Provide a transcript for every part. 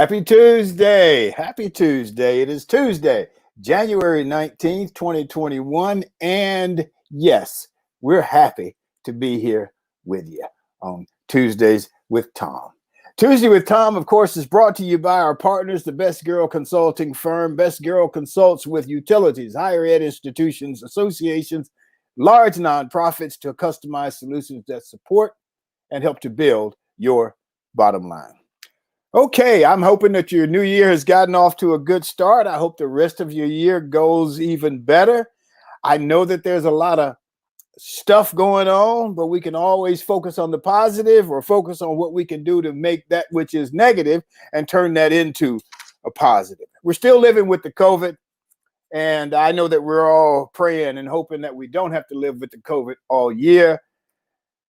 Happy Tuesday. Happy Tuesday. It is Tuesday, January 19th, 2021. And yes, we're happy to be here with you on Tuesdays with Thom. Tuesday with Thom, of course, is brought to you by our partners, the Best Girl Consulting Firm. Best Girl consults with utilities, higher ed institutions, associations, large nonprofits to customize solutions that support and help to build your bottom line. Okay, I'm hoping that your new year has gotten off to a good start. I hope the rest of your year goes even better. I know that there's a lot of stuff going on, but we can always focus on the positive or focus on what we can do to make that which is negative and turn that into a positive. We're still living with the COVID, and I know that we're all praying and hoping that we don't have to live with the COVID all year.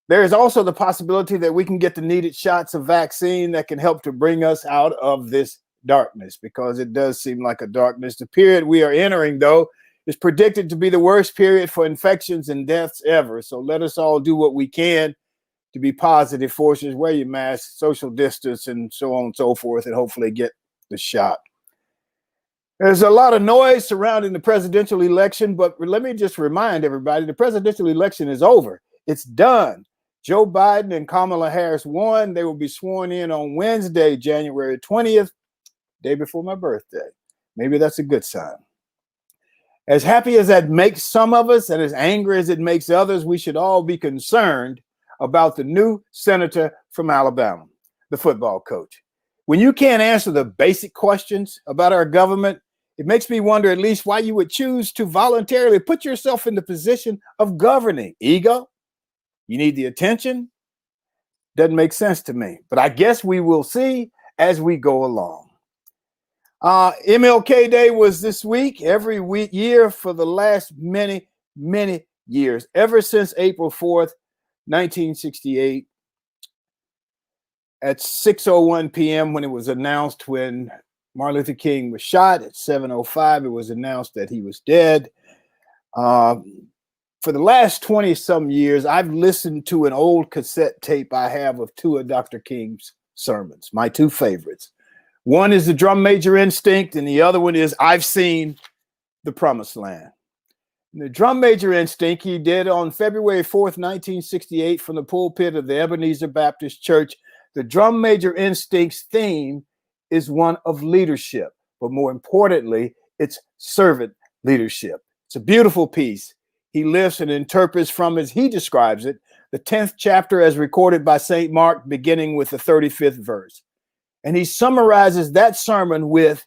There is also the possibility that we can get the needed shots of vaccine that can help to bring us out of this darkness, because it does seem like a darkness. The period we are entering, though, is predicted to be the worst period for infections and deaths ever. So let us all do what we can to be positive forces, wear your mask, social distance, and so on and so forth, and hopefully get the shot. There's a lot of noise surrounding the presidential election, but let me just remind everybody, the presidential election is over. It's done. Joe Biden and Kamala Harris won. They will be sworn in on Wednesday, January 20th, day before my birthday. Maybe that's a good sign. As happy as that makes some of us and as angry as it makes others, we should all be concerned about the new senator from Alabama, the football coach. When you can't answer the basic questions about our government, it makes me wonder at least why you would choose to voluntarily put yourself in the position of governing. Ego? You need the attention? Doesn't make sense to me. But I guess we will see as we go along. MLK Day was this week, every year for the last many years, ever since April 4th, 1968, at 6:01 p.m. when it was announced, when Martin Luther King was shot. At 7:05, it was announced that he was dead. For the last 20-some years, I've listened to an old cassette tape I have of two of Dr. King's sermons, my two favorites. One is The Drum Major Instinct, and the other one is I've Seen the Promised Land. And the Drum Major Instinct he did on February 4th, 1968, from the pulpit of the Ebenezer Baptist Church. The Drum Major Instinct's theme is one of leadership, but more importantly, it's servant leadership. It's a beautiful piece. He lifts and interprets from, as he describes it, the 10th chapter as recorded by St. Mark, beginning with the 35th verse. And he summarizes that sermon with,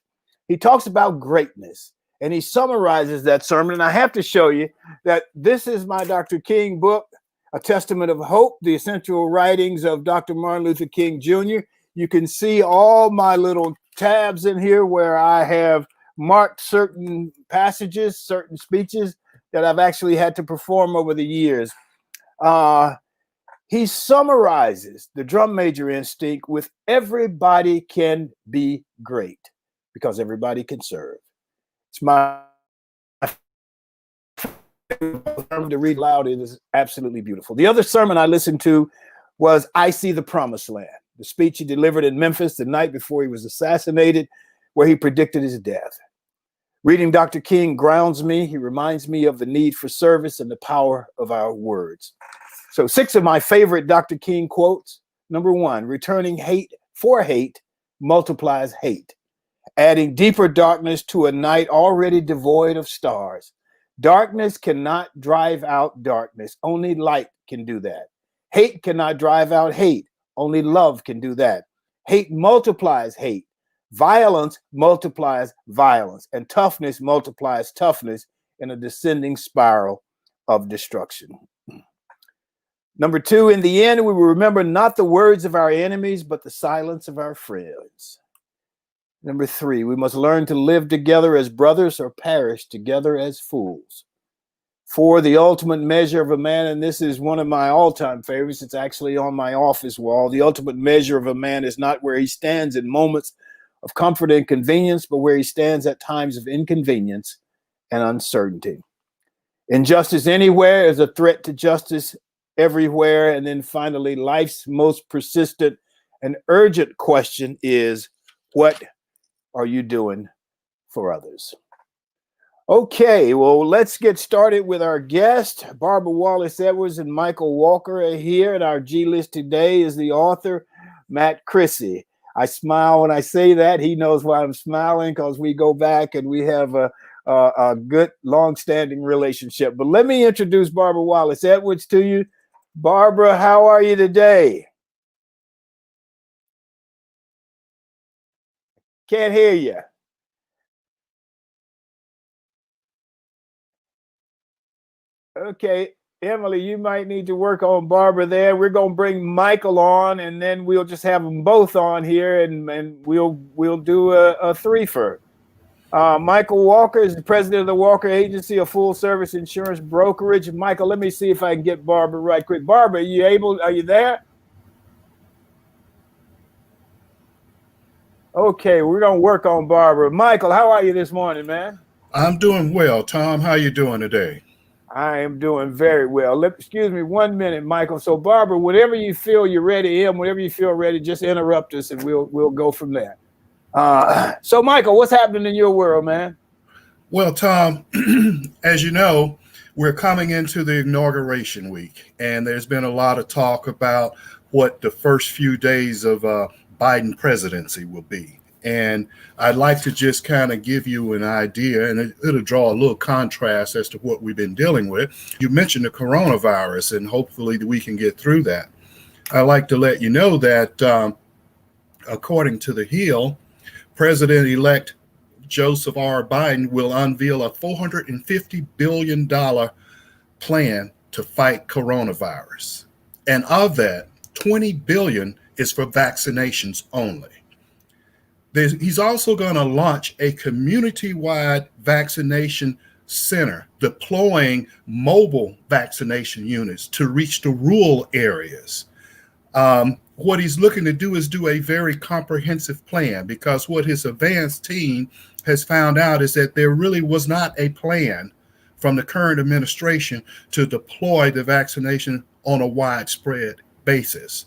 he talks about greatness, and he summarizes that sermon. And I have to show you that this is my Dr. King book, A Testament of Hope, the essential writings of Dr. Martin Luther King Jr. You can see all my little tabs in here where I have marked certain passages, certain speeches that I've actually had to perform over the years. He summarizes the Drum Major Instinct with everybody can be great because everybody can serve. It's my term to read loud. It is absolutely beautiful. The other sermon I listened to was I See the Promised Land, the speech he delivered in Memphis the night before he was assassinated, where he predicted his death. Reading Dr. King grounds me. He reminds me of the need for service and the power of our words. So 6 of my favorite Dr. King quotes. Number 1, returning hate for hate multiplies hate, adding deeper darkness to a night already devoid of stars. Darkness cannot drive out darkness. Only light can do that. Hate cannot drive out hate. Only love can do that. Hate multiplies hate. Violence multiplies violence, and toughness multiplies toughness in a descending spiral of destruction. Number 2, in the end, we will remember not the words of our enemies, but the silence of our friends. Number 3, we must learn to live together as brothers or perish together as fools. 4, the ultimate measure of a man, and this is one of my all-time favorites. It's actually on my office wall. The ultimate measure of a man is not where he stands in moments of comfort and convenience, but where he stands at times of inconvenience and uncertainty. Injustice anywhere is a threat to justice everywhere. And then finally, life's most persistent and urgent question is, what are you doing for others? Okay, well, let's get started with our guest. Barbara Wallace Edwards and Michael Walker are here, and our G list today is the author, Matt Crisci. I smile when I say that. He knows why I'm smiling, because we go back and we have a good, long-standing relationship. But let me introduce Barbara Wallace Edwards to you. Barbara, how are you today? Can't hear you. Okay, Emily, you might need to work on Barbara there. We're going to bring Michael on, and then we'll just have them both on here, and we'll do a threefer. Michael Walker is the president of the Walker Agency, a full-service insurance brokerage. Michael, let me see if I can get Barbara right quick. Barbara, are you there? Okay, we're going to work on Barbara. Michael, how are you this morning, man? I'm doing well. Thom, how you doing today? I am doing very well. Excuse me 1 minute, Michael. So, Barbara, whenever you feel you're ready, whenever you feel ready, just interrupt us and we'll go from there. So, Michael, what's happening in your world, man? Well, Thom, as you know, we're coming into the inauguration week, and there's been a lot of talk about what the first few days of Biden presidency will be. And I'd like to just kind of give you an idea, and it'll draw a little contrast as to what we've been dealing with. You mentioned the coronavirus, and hopefully we can get through that. I'd like to let you know that according to The Hill, President-elect Joseph R. Biden will unveil a $450 billion plan to fight coronavirus. And of that, $20 billion is for vaccinations only. He's also going to launch a community-wide vaccination center, deploying mobile vaccination units to reach the rural areas. What he's looking to do is do a very comprehensive plan, because what his advanced team has found out is that there really was not a plan from the current administration to deploy the vaccination on a widespread basis.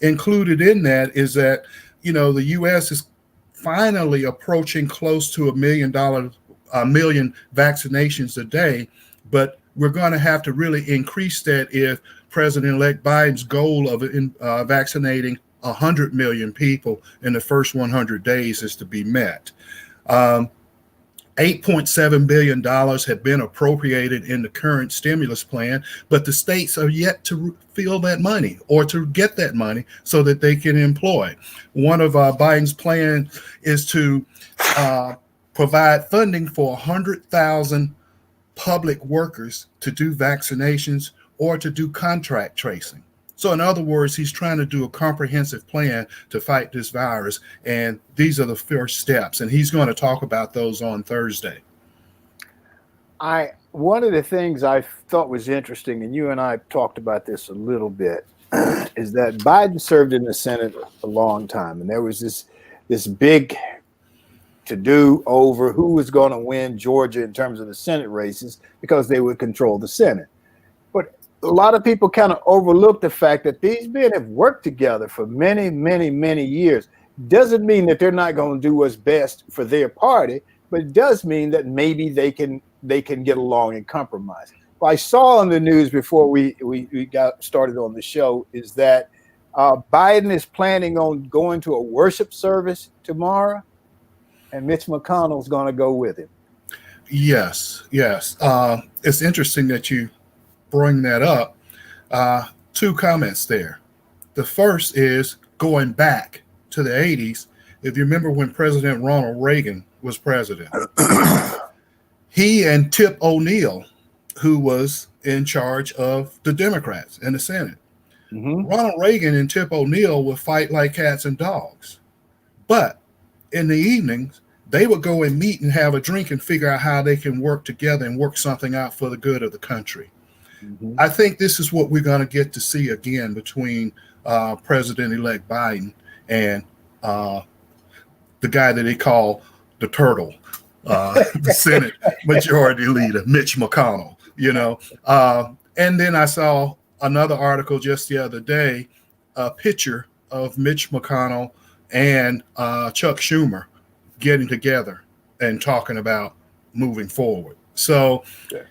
Included in that is that, the U.S. is finally approaching close to a million vaccinations a day, but we're going to have to really increase that if President-elect Biden's goal of vaccinating 100 million people in the first 100 days is to be met. $8.7 billion have been appropriated in the current stimulus plan, but the states are yet to feel that money or to get that money so that they can employ. One of Biden's plans is to provide funding for 100,000 public workers to do vaccinations or to do contract tracing. So in other words, he's trying to do a comprehensive plan to fight this virus, and these are the first steps, and he's going to talk about those on Thursday. One of the things I thought was interesting, and you and I talked about this a little bit, is that Biden served in the Senate a long time, and there was this big to-do over who was going to win Georgia in terms of the Senate races, because they would control the Senate. But a lot of people kind of overlook the fact that these men have worked together for many, many, many years. Doesn't mean that they're not going to do what's best for their party, but it does mean that maybe they can get along and compromise. What I saw on the news before we got started on the show is that Biden is planning on going to a worship service tomorrow, and Mitch McConnell's going to go with him. Yes. It's interesting that you bring that up. Two comments there. The first is going back to the 80s. If you remember when President Ronald Reagan was president, he and Tip O'Neill, who was in charge of the Democrats in the Senate, Ronald Reagan and Tip O'Neill would fight like cats and dogs. But in the evenings, they would go and meet and have a drink and figure out how they can work together and work something out for the good of the country. I think this is what we're going to get to see again between President-elect Biden and the guy that they call the turtle, the Senate Majority Leader, Mitch McConnell, And then I saw another article just the other day, a picture of Mitch McConnell and Chuck Schumer getting together and talking about moving forward. So, Yeah.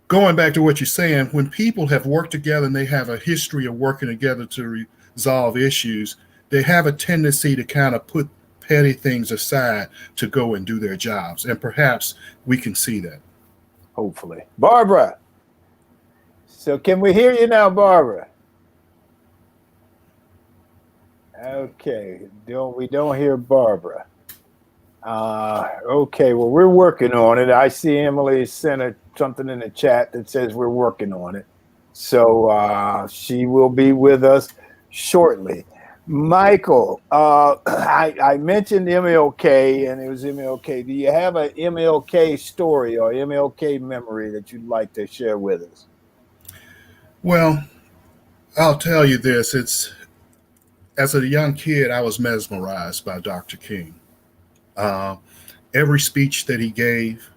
going back to what you're saying, when people have worked together and they have a history of working together to resolve issues, they have a tendency to kind of put petty things aside to go and do their jobs. And perhaps we can see that. Hopefully. Barbara. So can we hear you now, Barbara? Okay. We don't hear Barbara. Okay, well, we're working on it. I see Emily sent something in the chat that says we're working on it. So she will be with us shortly. Michael, I mentioned MLK, and it was MLK. Do you have an MLK story or MLK memory that you'd like to share with us? Well, I'll tell you this. As a young kid, I was mesmerized by Dr. King. Uh, every speech that he gave,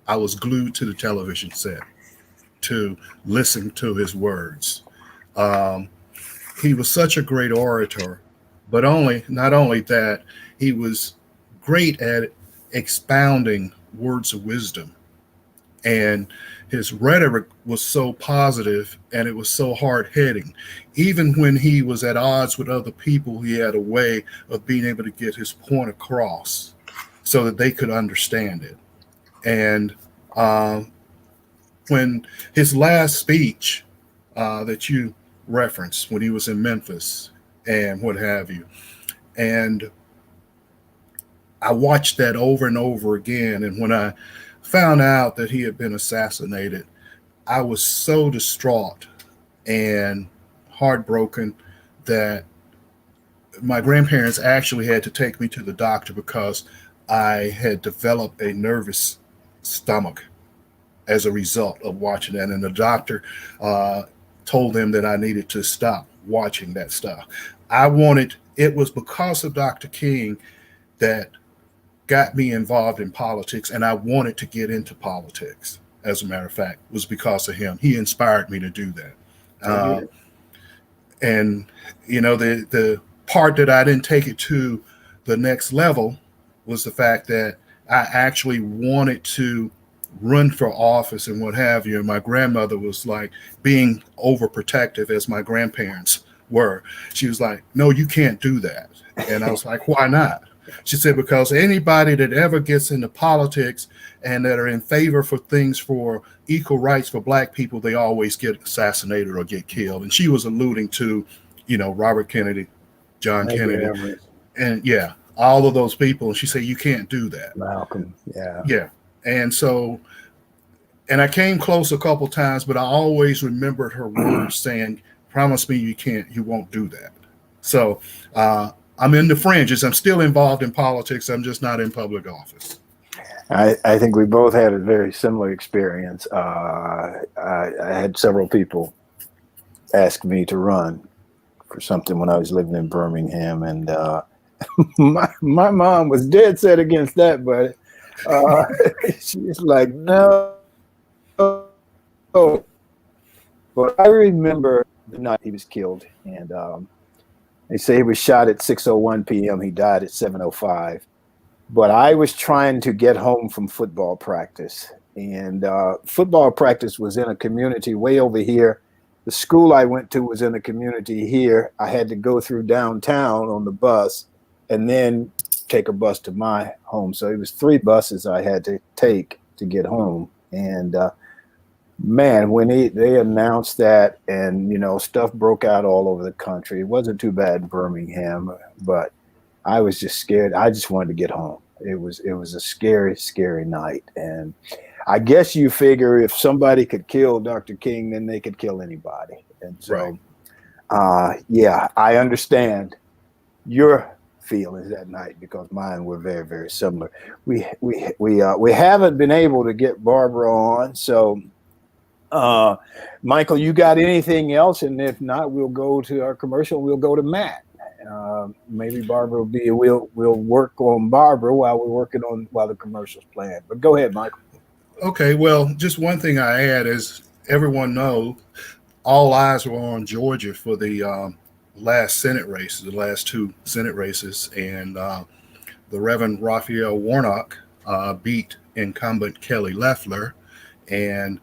I was glued to the television set to listen to his words. Um, he was such a great orator, but not only that, he was great at expounding words of wisdom. And his rhetoric was so positive and it was so hard hitting. Even when he was at odds with other people, he had a way of being able to get his point across so that they could understand it. And when his last speech that you referenced, when he was in Memphis and what have you, and I watched that over and over again. And when I found out that he had been assassinated, I was so distraught and heartbroken that my grandparents actually had to take me to the doctor because I had developed a nervous stomach as a result of watching that. And the doctor told them that I needed to stop watching that stuff. It was because of Dr. King that got me involved in politics, and I wanted to get into politics. As a matter of fact, was because of him. He inspired me to do that. And the part that I didn't take it to the next level was the fact that I actually wanted to run for office and what have you. And my grandmother was like being overprotective, as my grandparents were. She was like, "No, you can't do that." And I was like, "Why not?" She said, "Because anybody that ever gets into politics and that are in favor for things for equal rights for black people, they always get assassinated or get killed." And she was alluding to, Robert Kennedy, John Kennedy, and all of those people. And she said, "You can't do that." Malcolm, yeah. Yeah. And I came close a couple times, but I always remembered her words saying, "Promise me you won't do that." So, I'm in the fringes. I'm still involved in politics. I'm just not in public office. I think we both had a very similar experience. I had several people ask me to run for something when I was living in Birmingham, and my mom was dead set against that, but she's like, "No." But I remember the night he was killed, and they say he was shot at 6:01 p.m. He died at 7:05. But I was trying to get home from football practice, and football practice was in a community way over here. The school I went to was in a community here. I had to go through downtown on the bus and then take a bus to my home. So it was 3 buses I had to take to get home. And man, when they announced that, and stuff broke out all over the country. It wasn't too bad in Birmingham, but I was just scared. I just wanted to get home. It was a scary, scary night. And I guess you figure if somebody could kill Dr. King, then they could kill anybody. And so, I understand your feelings that night because mine were very, very similar. We haven't been able to get Barbara on, so Michael, you got anything else? And if not, we'll go to our commercial. We'll go to Matt. Maybe Barbara we'll work on Barbara while the commercial's playing. But go ahead, Michael. Okay, well, just one thing I add is everyone knows all eyes were on Georgia for the last Senate races, the last two Senate races, and the Reverend Raphael Warnock beat incumbent Kelly Loeffler, and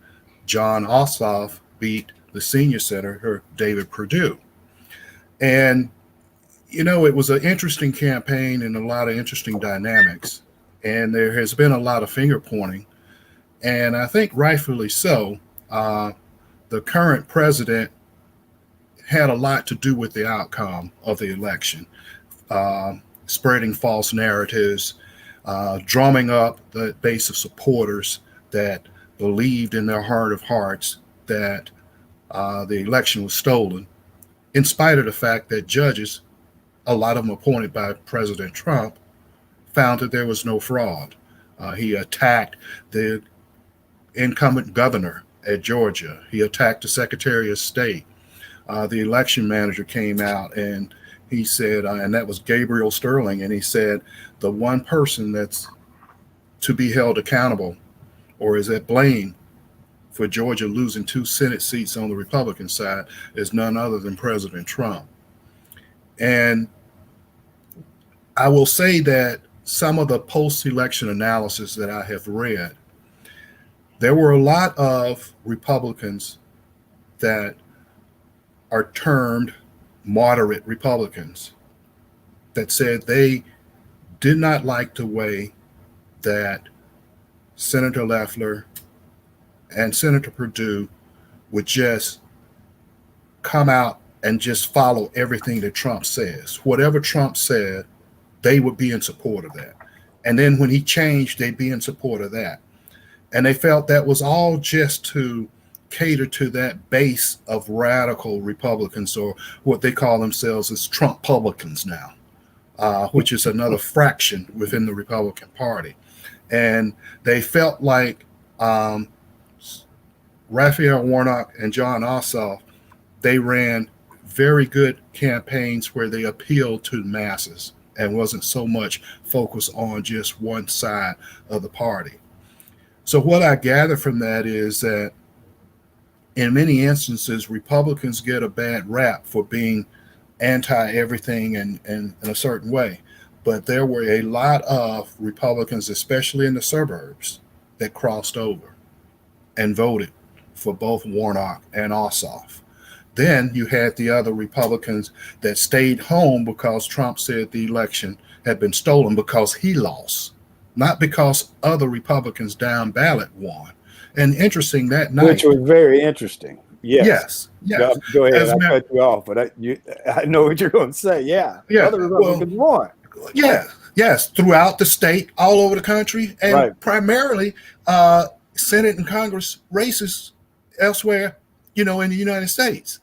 John Ossoff beat the senior senator David Perdue. And it was an interesting campaign and a lot of interesting dynamics, and there has been a lot of finger pointing, and I think rightfully so. The current president had a lot to do with the outcome of the election, spreading false narratives, drumming up the base of supporters that believed in their heart of hearts that the election was stolen, in spite of the fact that judges, a lot of them appointed by President Trump, found that there was no fraud. He attacked the incumbent governor at Georgia. He attacked the Secretary of State. The election manager came out and he said, and that was Gabriel Sterling, and he said, the one person that's to be held accountable or is at blame for Georgia losing 2 Senate seats on the Republican side is none other than President Trump. And I will say that some of the post-election analysis that I have read, there were a lot of Republicans that are termed moderate Republicans that said they did not like the way that Senator Loeffler and Senator Perdue would just come out and just follow everything that Trump says. Whatever Trump said, they would be in support of that. And then when he changed, they'd be in support of that. And they felt that was all just to cater to that base of radical Republicans, or what they call themselves as Trump-publicans now, which is another fraction within the Republican Party. And they felt like Raphael Warnock and John Ossoff, they ran very good campaigns where they appealed to the masses and wasn't so much focused on just one side of the party. So what I gather from that is that in many instances, Republicans get a bad rap for being anti-everything and in a certain way. But there were a lot of Republicans, especially in the suburbs, that crossed over and voted for both Warnock and Ossoff. Then you had the other Republicans that stayed home because Trump said the election had been stolen because he lost, not because other Republicans down ballot won. And interesting that night, which was very interesting. Yes. Go ahead. I cut you off, but I know what you're going to say. Yeah. Other Republicans won. Yes. Throughout the state, all over the country, and primarily Senate and Congress races elsewhere, in the United States.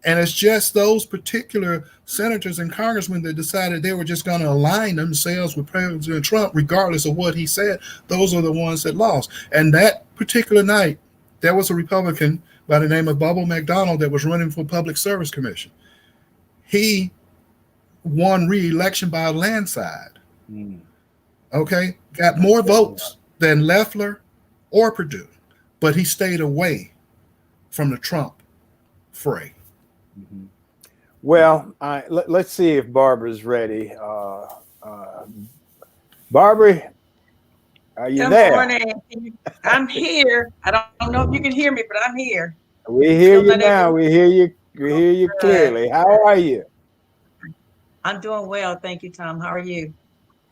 And it's just those particular senators and congressmen that decided they were just going to align themselves with President Trump, regardless of what he said. Those are the ones that lost. And that particular night, there was a Republican by the name of Bubba McDonald that was running for Public Service Commission. He won re-election by a landslide. Okay? Got more votes than Loeffler or Perdue, but he stayed away from the Trump fray. Well, let's see if Barbara's ready. Barbara, are you there? Good morning. I'm here. I don't know if you can hear me, but I'm here. We hear you now. We hear you. We hear you clearly. How are you? I'm doing well. Thank you, Thom. How are you?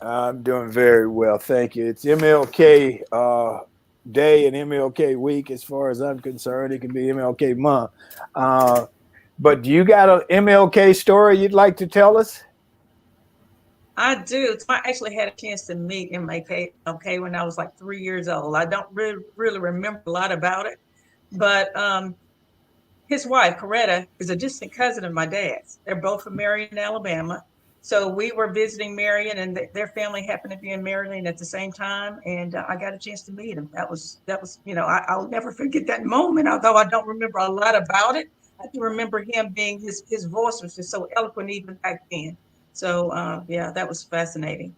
I'm doing very well. Thank you. It's MLK Day and MLK week, as far as I'm concerned. It can be MLK month. But do you got an MLK story you'd like to tell us? I do. I actually had a chance to meet MLK when I was like 3 years old. I don't really remember a lot about it, but his wife, Coretta, is a distant cousin of my dad's. They're both from Marion, Alabama. So we were visiting Marion, and their family happened to be in Maryland at the same time, and I got a chance to meet him. That was I'll never forget that moment, although I don't remember a lot about it. I do remember him being, his voice was just so eloquent even back then. So that was fascinating.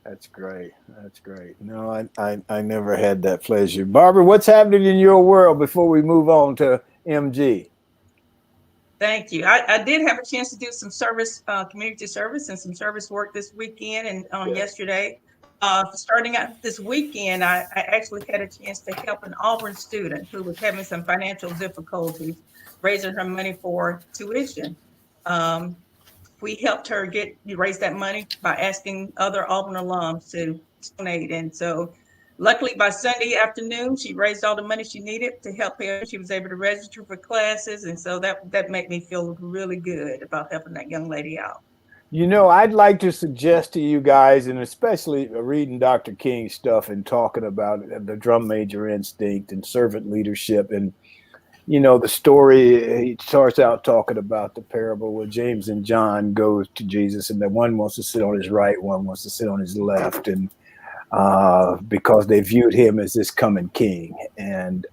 That's great. That's great. No, I never had that pleasure. Barbara, what's happening in your world before we move on to MG? Thank you. I did have a chance to do some service, community service and some service work this weekend and on yesterday. Starting out this weekend, I actually had a chance to help an Auburn student who was having some financial difficulties raising her money for tuition. Um, we helped her raise that money by asking other Auburn alums to donate. And so luckily by Sunday afternoon, she raised all the money she needed to help her. She was able to register for classes. And so that made me feel really good about helping that young lady out. You know, I'd like to suggest to you guys, and especially reading Dr. King's stuff and talking about the drum major instinct and servant leadership, and you know, the story, he starts out talking about the parable where James and John go to Jesus, and that one wants to sit on his right, one wants to sit on his left, and because they viewed him as this coming king. And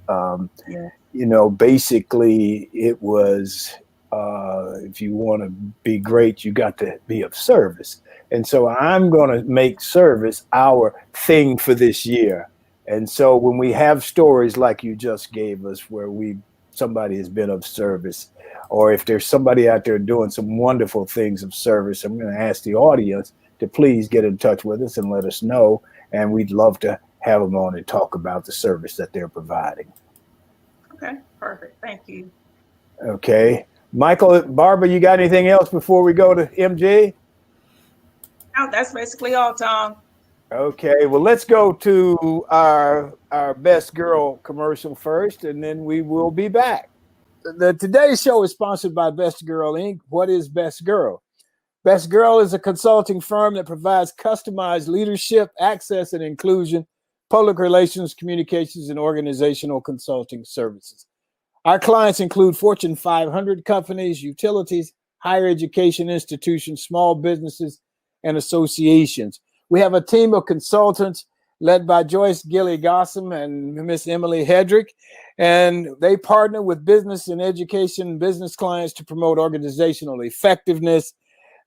you know, basically it was, if you want to be great, you got to be of service. And so I'm going to make service our thing for this year. And so when we have stories like you just gave us, where somebody has been of service, or if there's somebody out there doing some wonderful things of service, I'm going to ask the audience to please get in touch with us and let us know. And we'd love to have them on and talk about the service that they're providing. Okay, perfect. Thank you. Okay. Michael, Barbara, you got anything else before we go to MJ? No, that's basically all, Tom. Okay, well, let's go to our Best Girl commercial first, and then we will be back. Today's show is sponsored by Best Girl, Inc. What is Best Girl? Best Girl is a consulting firm that provides customized leadership, access and inclusion, public relations, communications, and organizational consulting services. Our clients include Fortune 500 companies, utilities, higher education institutions, small businesses, and associations. We have a team of consultants led by Joyce Gilly-Gossam and Miss Emily Hedrick, and they partner with business and education business clients to promote organizational effectiveness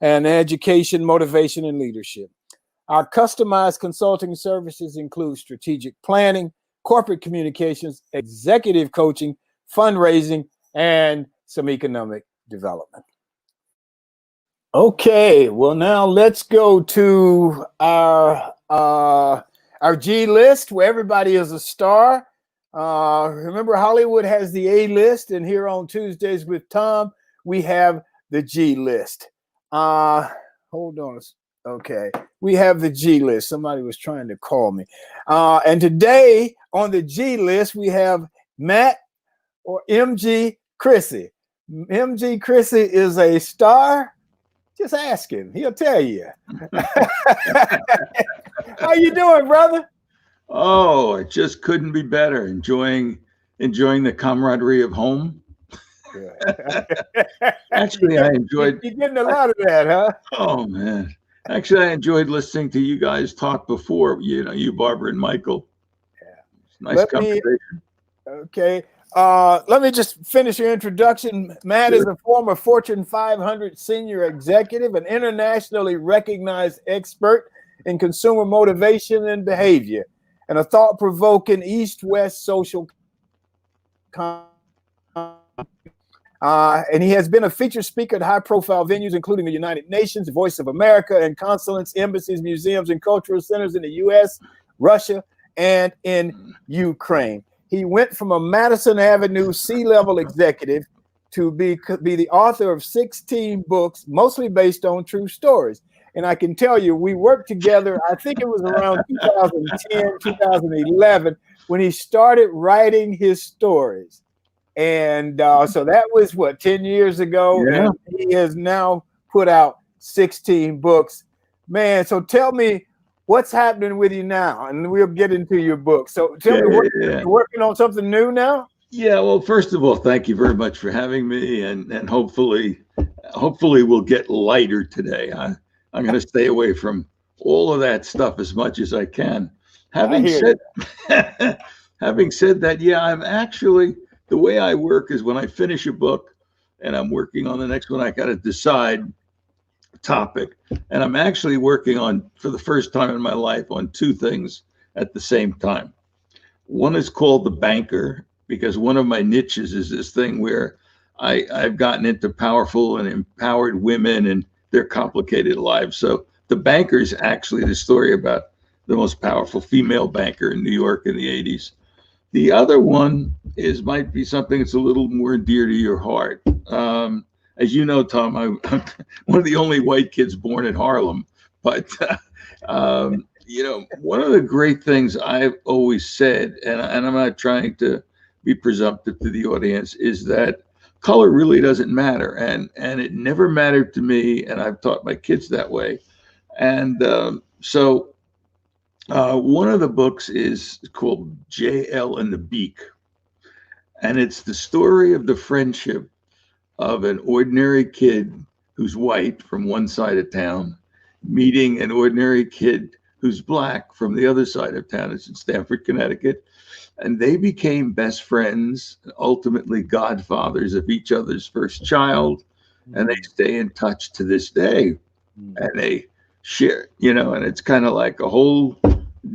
and education, motivation, and leadership. Our customized consulting services include strategic planning, corporate communications, executive coaching, fundraising, and some economic development. Okay, well, now let's go to our G list, where everybody is a star. Remember, Hollywood has the A list, and here on Tuesdays with Thom, we have the G list. Hold on. Okay, we have the G list. Somebody was trying to call me. And today on the G list, we have Matt or MG Crisci. MG Crisci is a star. Just ask him. He'll tell you. How you doing, brother? Oh, it just couldn't be better. Enjoying the camaraderie of home. Actually, I enjoyed. You're getting a lot of that, huh? Oh man. Actually, I enjoyed listening to you guys talk before. You know, you, Barbara, and Michael. Yeah. Nice conversation. Okay. Let me just finish your introduction. Matt is a former Fortune 500 senior executive, an internationally recognized expert in consumer motivation and behavior, and a thought-provoking East-West social. And he has been a featured speaker at high-profile venues, including the United Nations, Voice of America, and consulates, embassies, museums, and cultural centers in the U.S., Russia, and in Ukraine. He went from a Madison Avenue C-level executive to be the author of 16 books, mostly based on true stories. And I can tell you, we worked together, I think it was around 2010, 2011, when he started writing his stories. And so that was, 10 years ago? Yeah. And he has now put out 16 books. Man, so tell me, what's happening with you now? And we'll get into your book. So tell me, you're working on something new now? Yeah, well, first of all, thank you very much for having me, and hopefully we'll get lighter today. I'm going to stay away from all of that stuff as much as I can. Having said that, yeah, I'm actually, the way I work is when I finish a book and I'm working on the next one, I got to decide topic, and I'm actually working on, for the first time in my life, on two things at the same time. One is called The Banker, because one of my niches is this thing where I've gotten into powerful and empowered women and their complicated lives. So The Banker's actually the story about the most powerful female banker in New York in the 80s. The other one is might be something that's a little more dear to your heart. As you know, Thom, I'm one of the only white kids born in Harlem. But, you know, one of the great things I've always said, and I'm not trying to be presumptive to the audience, is that color really doesn't matter. And it never mattered to me. And I've taught my kids that way. And one of the books is called J.L. and the Beak. And it's the story of the friendship of an ordinary kid who's white from one side of town meeting an ordinary kid who's black from the other side of town. It's in Stamford, Connecticut. And they became best friends, ultimately godfathers of each other's first child. And they stay in touch to this day. And they share, you know, and it's kind of like a whole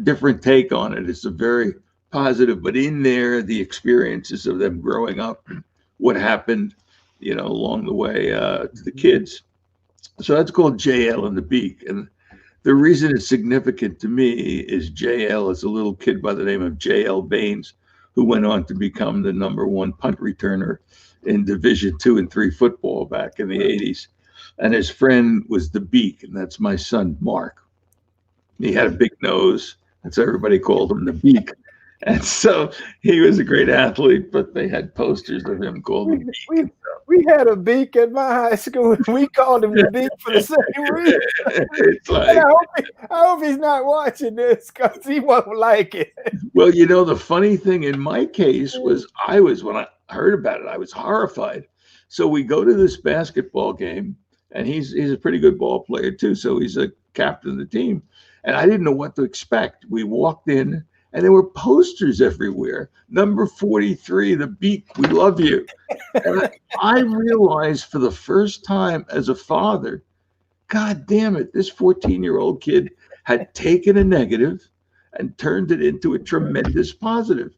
different take on it. It's a very positive, but in there, the experiences of them growing up and what happened, you know, along the way to the kids. So that's called JL and the Beak. And the reason it's significant to me is JL is a little kid by the name of JL Baines, who went on to become the #1 punt returner in Division II and III football back in the 80s. And his friend was the Beak, and that's my son, Mark. He had a big nose, and so everybody called him the Beak. And so he was a great athlete, but they had posters of him called the Beak. We had a Beak at my high school, and we called him the Beak for the same reason. It's like, I hope he's not watching this because he won't like it. Well, you know, the funny thing in my case was when I heard about it, I was horrified. So we go to this basketball game, and he's a pretty good ball player too. So he's a captain of the team. And I didn't know what to expect. We walked in, and there were posters everywhere. Number 43, the Beak, we love you. And I realized for the first time as a father, God damn it, this 14-year-old kid had taken a negative and turned it into a tremendous positive.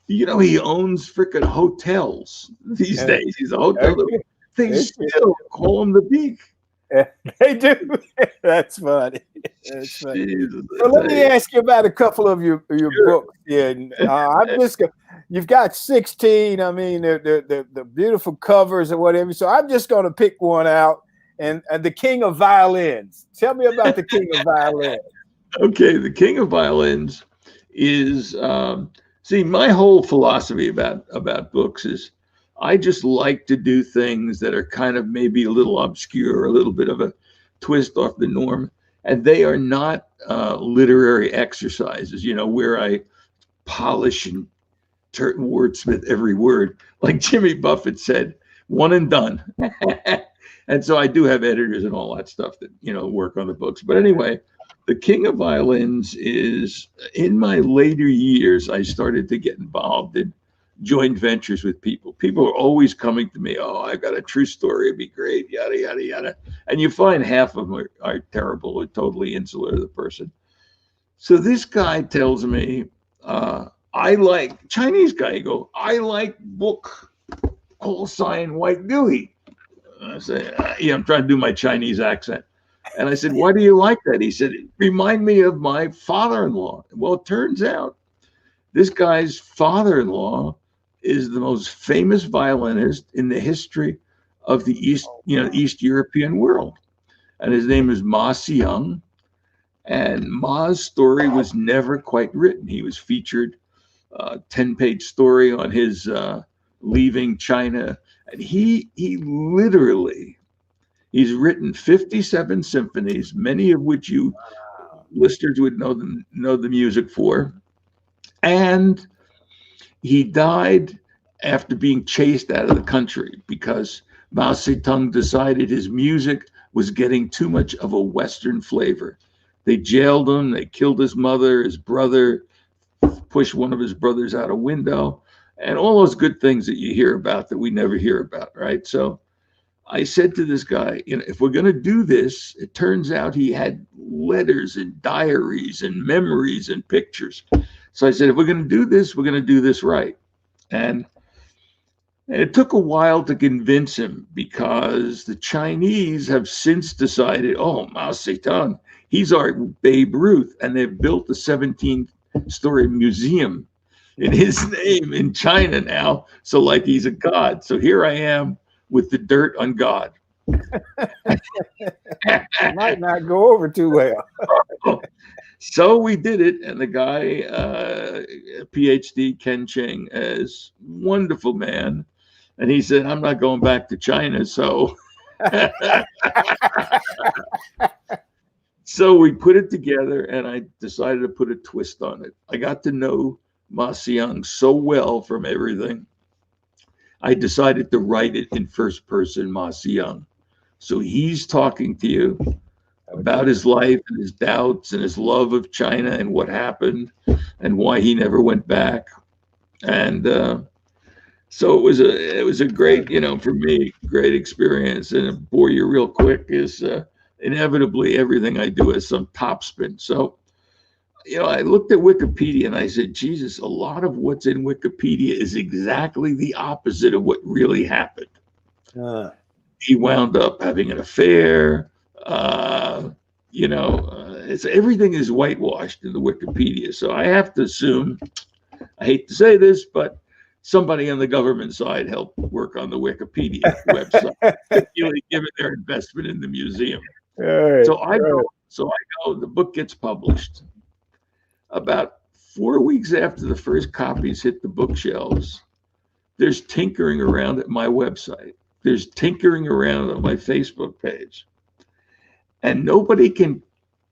You know, he owns freaking hotels these days. He's a hotel. They still call him the Beak. They do. That's funny. That's funny. Jesus, So let me ask you about a couple of your books. Yeah, I'm just you've got 16. I mean, the beautiful covers or whatever. So I'm just going to pick one out, and the King of Violins. Tell me about the King of Violins. Okay, the King of Violins is see, my whole philosophy about books is I just like to do things that are kind of maybe a little obscure, a little bit of a twist off the norm. And they are not literary exercises, you know, where I polish and wordsmith every word. Like Jimmy Buffett said, one and done. And so I do have editors and all that stuff that, you know, work on the books. But anyway, the King of Violins is, in my later years, I started to get involved in joint ventures with people. People are always coming to me, oh, I've got a true story, it'd be great, yada, yada, yada. And you find half of them are terrible or totally insular to the person. So this guy tells me, I like, Chinese guy, you go, I like book, call sign White Dewey. I say, yeah, I'm trying to do my Chinese accent. And I said, why do you like that? He said, remind me of my father-in-law. Well, it turns out this guy's father-in-law is the most famous violinist in the history of the East European world. And his name is Ma Xiang. And Ma's story was never quite written. He was featured 10-page story on his leaving China. And he literally, he's written 57 symphonies, many of which you listeners would know the music for. And he died after being chased out of the country because Mao Zedong decided his music was getting too much of a Western flavor. They jailed him, they killed his mother, his brother, pushed one of his brothers out a window, and all those good things that you hear about that we never hear about, right? So I said to this guy, you know, if we're going to do this, it turns out he had letters and diaries and memories and pictures. So I said, if we're going to do this, we're going to do this right. And 2 years ago, I got a call from Thom, who was the And it took a while to convince him because the Chinese have since decided, oh, Mao Zedong, he's our Babe Ruth. And they've built a 17-story museum in his name in China now. So, like, he's a god. So here I am with the dirt on God. Might not go over too well. So we did it, and the guy, PhD Ken Ching, is wonderful man, and he said, "I'm not going back to China." So, so we put it together, and I decided to put a twist on it. I got to know Ma Xiang so well from everything. I decided to write it in first person, Ma Xiang. So he's talking to you about his life and his doubts and his love of China and what happened and why he never went back. And so it was a great, for me, great experience. And to bore you real quick is inevitably everything I do has some topspin. So, I looked at Wikipedia and I said, Jesus, a lot of what's in Wikipedia is exactly the opposite of what really happened. He wound up having an affair. It's everything is whitewashed in the Wikipedia. So I have to assume, I hate to say this, but somebody on the government side helped work on the Wikipedia website, particularly given their investment in the museum. So I go, the book gets published. About 4 weeks after the first copies hit the bookshelves, there's tinkering around at my website. There's tinkering around on my Facebook page. And nobody can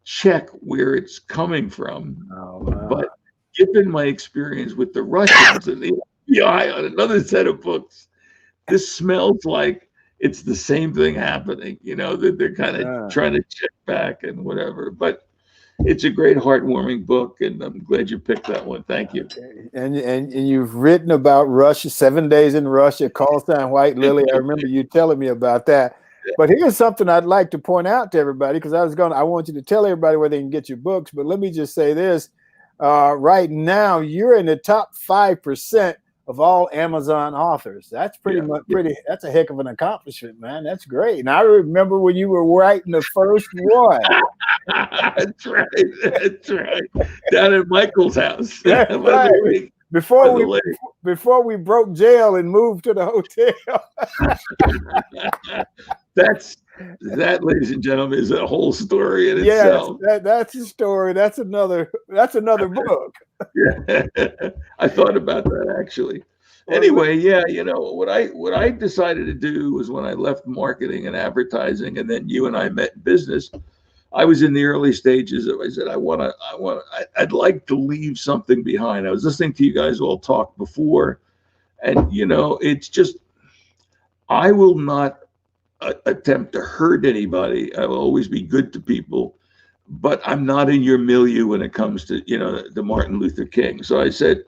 check where it's coming from. But given my experience with the Russians and the FBI on another set of books, this smells like it's the same thing happening, that they're kind of trying to check back and whatever. But it's a great, heartwarming book, and I'm glad you picked that one. Thank you. And you've written about Russia, 7 Days in Russia, Call Sign White Lily. I remember you telling me about that. But here's something I'd like to point out to everybody, because I want you to tell everybody where they can get your books. But let me just say this. Right now, you're in the top 5% of all Amazon authors. That's that's a heck of an accomplishment, man. That's great. And I remember when you were writing the first one. That's right. Down at Michael's house. That's right. Before we broke jail and moved to the hotel. That, ladies and gentlemen, is a whole story in itself. That's a story. That's another book. Yeah. I thought about that actually. Anyway, what I decided to do was, when I left marketing and advertising, and then you and I met in business, I was in the early stages of, I said, I'd like to leave something behind. I was listening to you guys all talk before, and it's just, I will not attempt to hurt anybody. I will always be good to people, but I'm not in your milieu when it comes to, the Martin Luther King. So I said,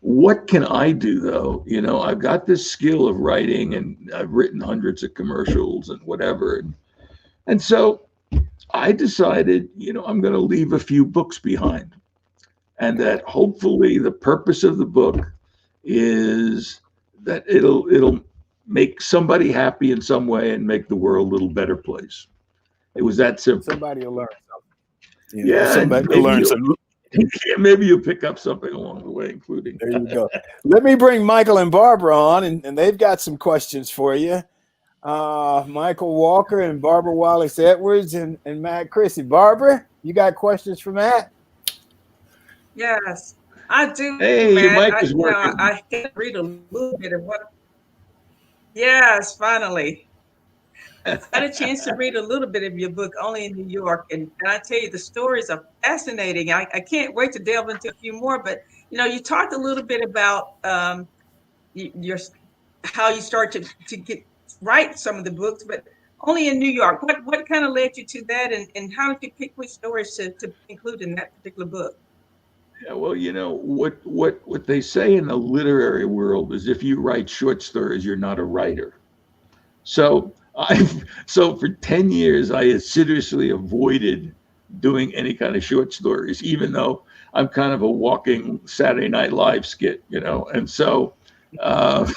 what can I do though? I've got this skill of writing, and I've written hundreds of commercials and whatever. And so I decided, I'm going to leave a few books behind, and that hopefully the purpose of the book is that it'll make somebody happy in some way and make the world a little better place. It was that simple. Somebody will learn something. Somebody will learn something. Maybe you'll pick up something along the way, including. There you go. Let me bring Michael and Barbara on, and they've got some questions for you. Michael Walker and Barbara Wallace Edwards and Matt Crisci. Barbara, you got questions for Matt? Yes, I do. Hey, Matt. your mic is working. I can read a little bit of what. Yes, finally. I had a chance to read a little bit of your book, Only in New York, and I tell you, the stories are fascinating. I can't wait to delve into a few more. But you talked a little bit about your how you start to write some of the books, but Only in New York. What kind of led you to that, and how did you pick which stories to include in that particular book? Yeah, well, what they say in the literary world is, if you write short stories, you're not a writer. So for 10 years, I assiduously avoided doing any kind of short stories, even though I'm kind of a walking Saturday Night Live skit, And so Uh,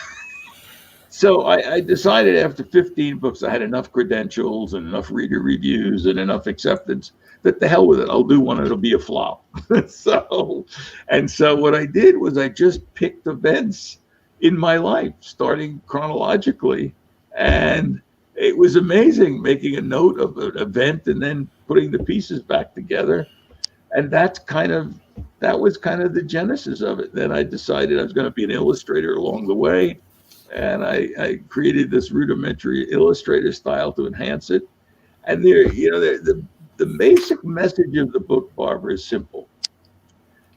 so I decided after 15 books, I had enough credentials and enough reader reviews and enough acceptance that the hell with it. I'll do one. It'll be a flop. So what I did was I just picked events in my life, starting chronologically. And it was amazing making a note of an event and then putting the pieces back together. And that was kind of the genesis of it. Then I decided I was going to be an illustrator along the way. And I created this rudimentary illustrator style to enhance it. And the basic message of the book, Barbara, is simple.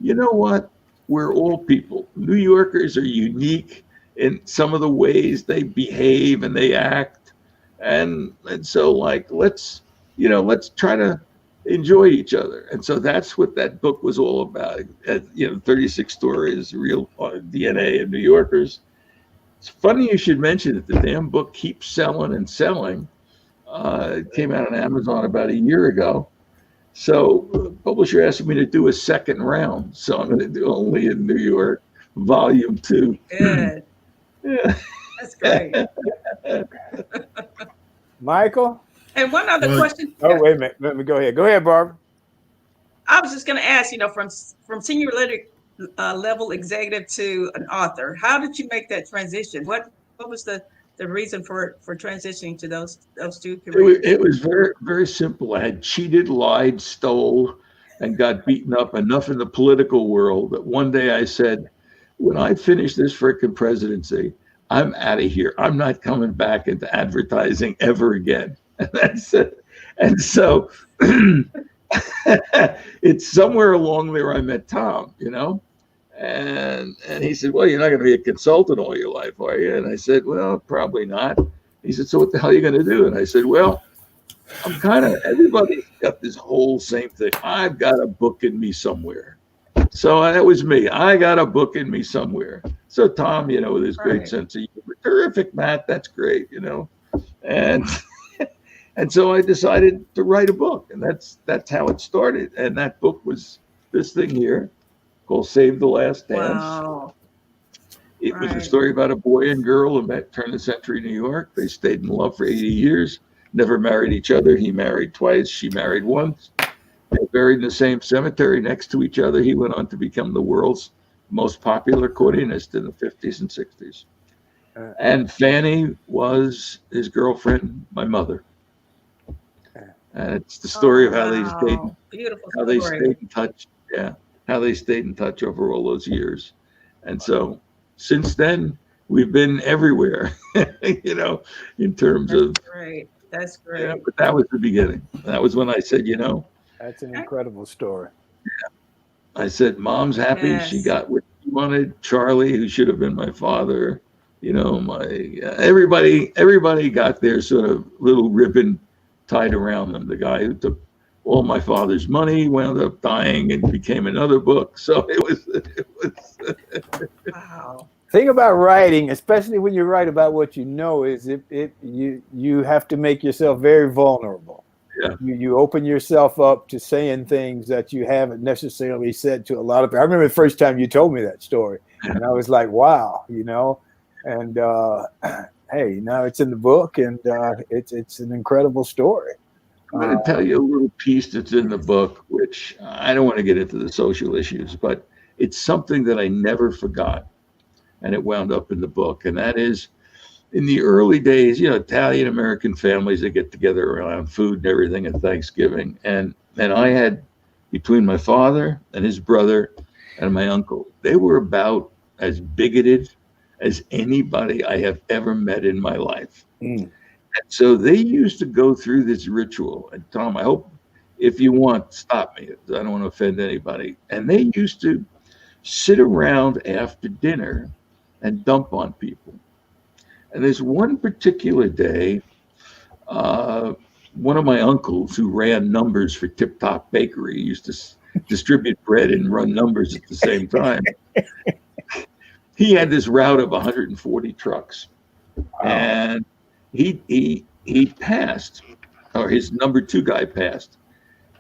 You know what? We're all people. New Yorkers are unique in some of the ways they behave and they act. And so like let's try to enjoy each other. And so that's what that book was all about. 36 stories, real DNA of New Yorkers. It's funny you should mention it. The damn book keeps selling and selling. It came out on Amazon about a year ago. So the publisher asked me to do a second round. So I'm going to do Only in New York, Volume 2. Good. Yeah. That's great. Michael? And one other question. Oh, wait a minute. Let me go ahead. Go ahead, Barbara. I was just going to ask, from senior level executive to an author, how did you make that transition? What was the reason for transitioning to those two careers? It was very, very simple. I had cheated, lied, stole, and got beaten up enough in the political world that one day I said, when I finish this frickin' presidency, I'm out of here. I'm not coming back into advertising ever again. And that's it. And so it's somewhere along there I met Thom, and he said, well, you're not going to be a consultant all your life, are you? And I said, well, probably not. He said, so what the hell are you going to do? And I said, well, everybody's got this whole same thing. I've got a book in me somewhere. So that was me. I got a book in me somewhere. So Thom, with his great sense of humor, terrific, Matt, that's great, and and so I decided to write a book, and that's how it started. And that book was this thing here called Save the Last Dance. Wow. It was a story about a boy and girl in that turn of the century New York. They stayed in love for 80 years, never married each other. He married twice, she married once. They were buried in the same cemetery next to each other. He went on to become the world's most popular accordionist in the 50s and 60s. And Fanny was his girlfriend, my mother. And it's the story of how they stayed in touch. Yeah, how they stayed in touch over all those years. And so since then, we've been everywhere, in terms of. Great. That's great. Yeah, but that was the beginning. That was when I said, That's an incredible story. Yeah. I said, Mom's happy. Yes. She got what she wanted. Charlie, who should have been my father, everybody got their sort of little ribbon tied around them. The guy who took all my father's money wound up dying and became another book. So it was wow. Thing about writing, especially when you write about what you know, is you have to make yourself very vulnerable. Yeah. You open yourself up to saying things that you haven't necessarily said to a lot of people. I remember the first time you told me that story, and I was like, wow, and hey, now it's in the book, and it's an incredible story. I'm going to tell you a little piece that's in the book, which I don't want to get into the social issues, but it's something that I never forgot. And it wound up in the book. And that is, in the early days, Italian American families, they get together around food and everything at Thanksgiving. And I had, between my father and his brother and my uncle, they were about as bigoted as anybody I have ever met in my life. And so they used to go through this ritual. And Thom, I hope if you want, stop me. I don't want to offend anybody. And they used to sit around after dinner and dump on people. And there's one particular day, one of my uncles who ran numbers for Tip Top Bakery, used to distribute bread and run numbers at the same time. He had this route of 140 trucks. Wow. And he passed, or his number two guy passed.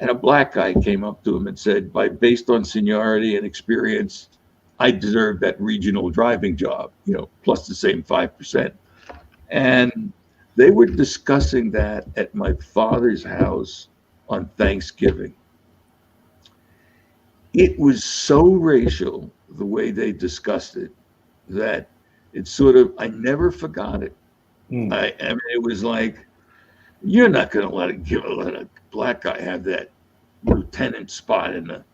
And a black guy came up to him and said, based on seniority and experience, I deserved that regional driving job, plus the same 5%. And they were discussing that at my father's house on Thanksgiving. It was so racial the way they discussed it that it's sort of, I never forgot it. I mean, it was like, you're not going to let a black guy have that lieutenant spot in the,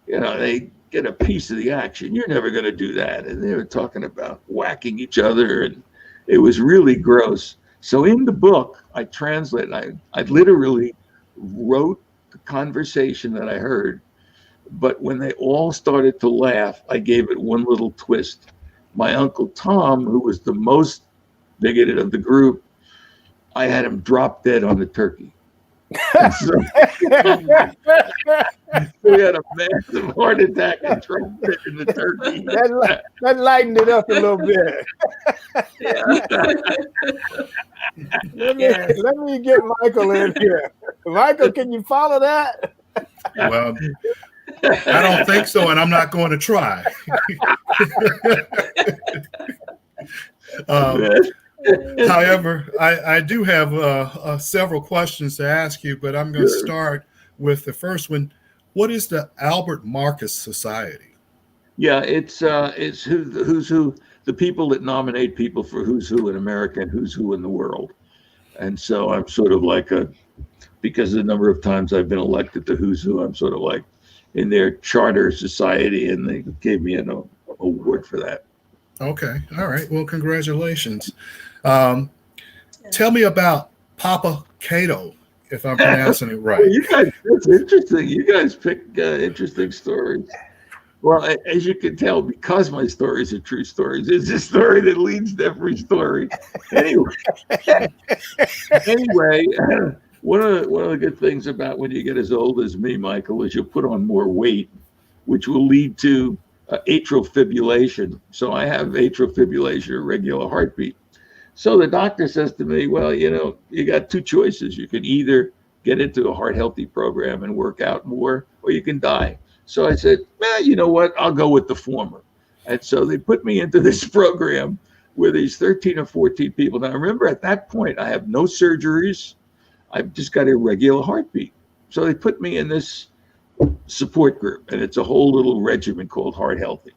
they get a piece of the action. You're never going to do that. And they were talking about whacking each other, and it was really gross. So in the book, I translated, I literally wrote the conversation that I heard, but when they all started to laugh, I gave it one little twist. My Uncle Thom, who was the most bigoted of the group, I had him drop dead on the turkey. So, we had a massive heart attack and dropped dead in the turkey. That lightened it up a little bit. Let me get Michael in here. Michael, can you follow that? Well, I don't think so, and I'm not going to try. However, I do have several questions to ask you, but I'm going to start with the first one. What is the Albert Marcus Society? Yeah, it's who's who, the people that nominate people for who's who in America and who's who in the world. And so I'm sort of like because of the number of times I've been elected to who's who, I'm sort of like in their charter society, and they gave me an award for that. Okay. All right. Well, congratulations. Tell me about Papa Cato, if I'm pronouncing it right. You guys, that's interesting. You guys pick interesting stories. Well, as you can tell, because my stories are true stories, it's a story that leads to every story. Anyway, one of the good things about when you get as old as me, Michael, is you'll put on more weight, which will lead to atrial fibrillation. So I have atrial fibrillation, irregular heartbeat. So the doctor says to me, well, you got two choices. You can either get into a heart healthy program and work out more, or you can die. So I said, you know what? I'll go with the former. And so they put me into this program where these 13 or 14 people. Now, remember, at that point, I have no surgeries. I've just got irregular heartbeat. So they put me in this support group, and it's a whole little regimen called Heart Healthy.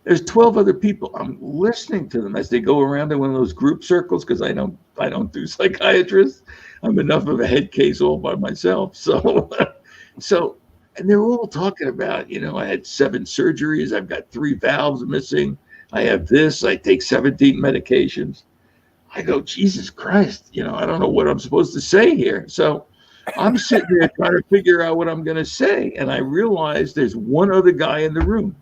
There's 12 other people. I'm listening to them as they go around in one of those group circles, because I don't do psychiatrists. I'm enough of a head case all by myself. So and they're all talking about, I had 7 surgeries. I've got 3 valves missing. I have this. I take 17 medications. I go, Jesus Christ, I don't know what I'm supposed to say here. So I'm sitting there trying to figure out what I'm going to say. And I realize there's one other guy in the room,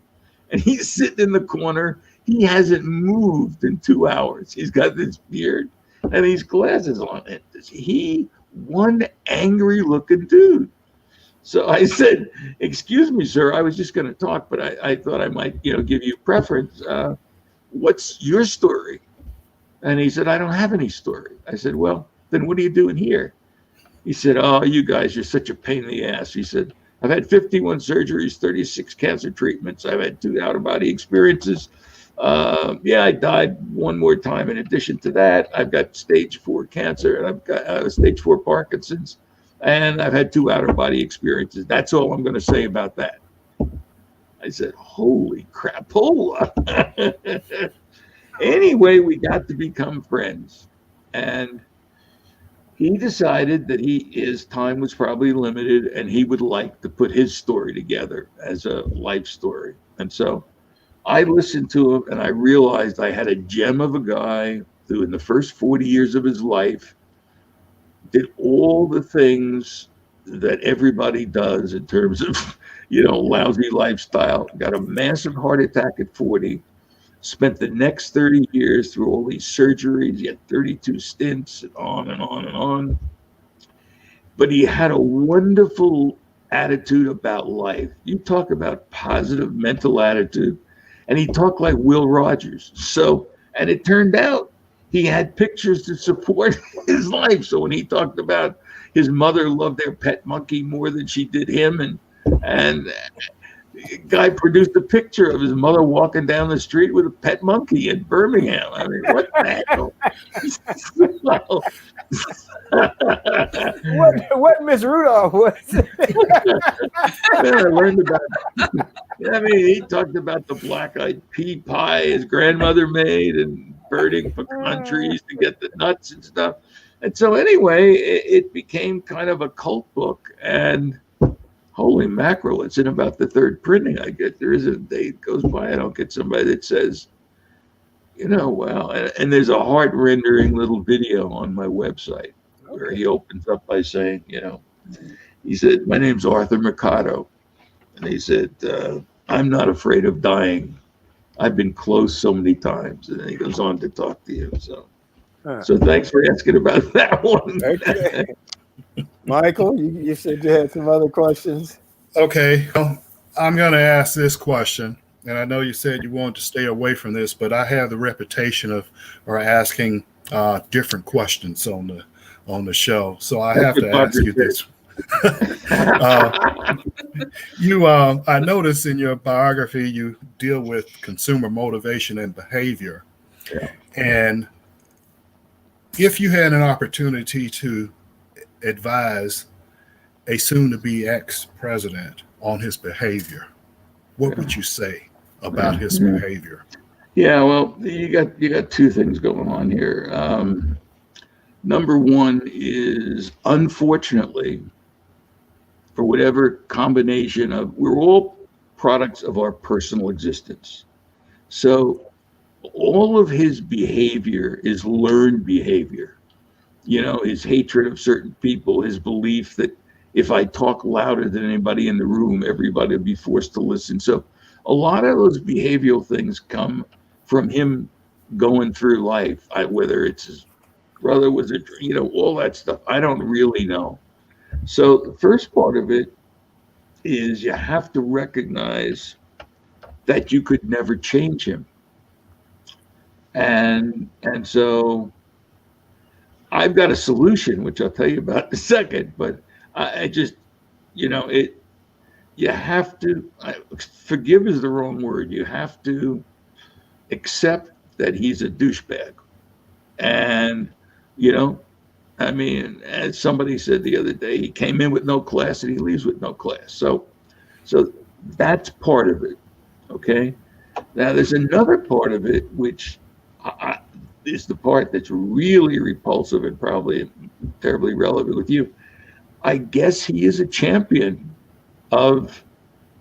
and he's sitting in the corner. He hasn't moved in 2 hours. He's got this beard and these glasses on. He one angry looking dude. So I said, excuse me, sir, I was just going to talk, but I thought I might, give you preference. What's your story? And he said, I don't have any story. I said, well, then what are you doing here? He said, oh, you guys, you're such a pain in the ass. He said, I've had 51 surgeries, 36 cancer treatments. I've had 2 out-of-body experiences. I died one more time. In addition to that, I've got stage 4 cancer, and I've got stage 4 Parkinson's, and I've had 2 out-of-body experiences. That's all I'm going to say about that. I said, holy crapola. Anyway, we got to become friends, and he decided that his time was probably limited, and he would like to put his story together as a life story. And so I listened to him, and I realized I had a gem of a guy who in the first 40 years of his life did all the things that everybody does in terms of, lousy lifestyle, got a massive heart attack at 40, spent the next 30 years through all these surgeries. He had 32 stints, and on and on and on. But he had a wonderful attitude about life. You talk about positive mental attitude. And he talked like Will Rogers. So, and it turned out he had pictures to support his life. So when he talked about his mother loved their pet monkey more than she did him, and guy produced a picture of his mother walking down the street with a pet monkey in Birmingham. I mean, what the hell? What Miss Rudolph was? Man, I learned about. I mean, he talked about the black-eyed pea pie his grandmother made and burning pecan trees to get the nuts and stuff. And so anyway, it became kind of a cult book. And holy mackerel, it's in about the third printing I get. There isn't a day goes by I don't get somebody that says, wow. And there's a heart-rendering little video on my website where he opens up by saying, he said, "My name's Arthur Mercado." And he said, "I'm not afraid of dying. I've been close so many times." And then he goes on to talk to you. So thanks for asking about that one. Okay. Michael, you said you had some other questions. Okay. Well, I'm going to ask this question. And I know you said you wanted to stay away from this, but I have the reputation of asking different questions on the show. So I have to ask you this. I noticed in your biography you deal with consumer motivation and behavior. Yeah. And if you had an opportunity to advise a soon-to-be ex-president on his behavior, what would you say about his behavior? Yeah, well, you got two things going on here. Number one is, unfortunately, for whatever combination of, we're all products of our personal existence. So all of his behavior is learned behavior. His hatred of certain people, his belief that if I talk louder than anybody in the room, everybody will be forced to listen. So a lot of those behavioral things come from him going through life, whether it's his brother was all that stuff. I don't really know. So the first part of it is you have to recognize that you could never change him. And so I've got a solution, which I'll tell you about in a second, but I just, you have to, forgive is the wrong word. You have to accept that he's a douchebag. And, as somebody said the other day, he came in with no class and he leaves with no class. So that's part of it. Okay. Now there's another part of it, which is the part that's really repulsive and probably terribly relevant with you. I guess he is a champion of